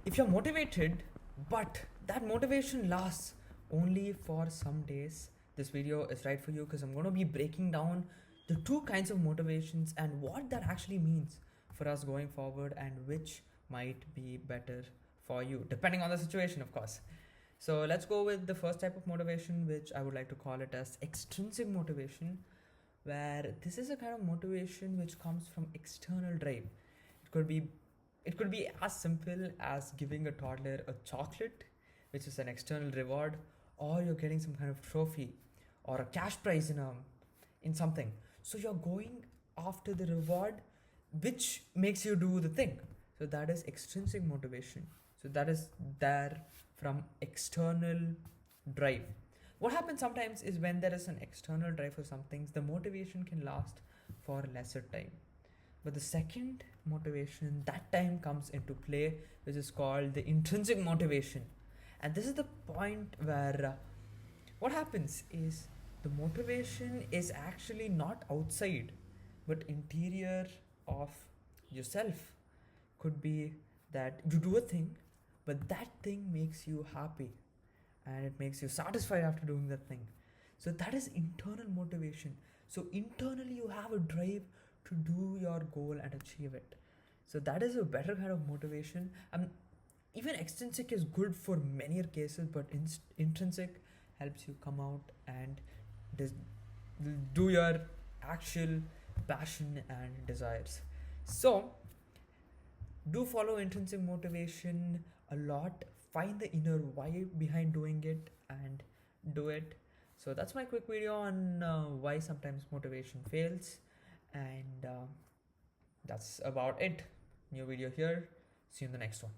if you're motivated, but that motivation lasts only for some days, this video is right for you, because I'm going to be breaking down the two kinds of motivations and what that actually means for us going forward, and which might be better for you depending on the situation, of course. So let's go with the first type of motivation, which I would like to call it as extrinsic motivation, where this is a kind of motivation which comes from external drive. It could be as simple as giving a toddler a chocolate, which is an external reward, or you're getting some kind of trophy or a cash prize in something. So you're going after the reward which makes you do the thing. So that is extrinsic motivation. So that is there from external drive. What happens sometimes is when there is an external drive for some things, the motivation can last for lesser time. But the second motivation, that time comes into play, which is called the intrinsic motivation. And this is the point where what happens is the motivation is actually not outside, but interior of yourself. Could be that you do a thing, but that thing makes you happy and it makes you satisfied after doing that thing. So that is internal motivation. So internally you have a drive to do your goal and achieve it. So that is a better kind of motivation. Even extrinsic is good for many cases, but intrinsic helps you come out and do your actual passion and desires. So do follow intrinsic motivation a lot. Find the inner why behind doing it and do it. So that's my quick video on why sometimes motivation fails, and that's about it. New video here. See you in the next one.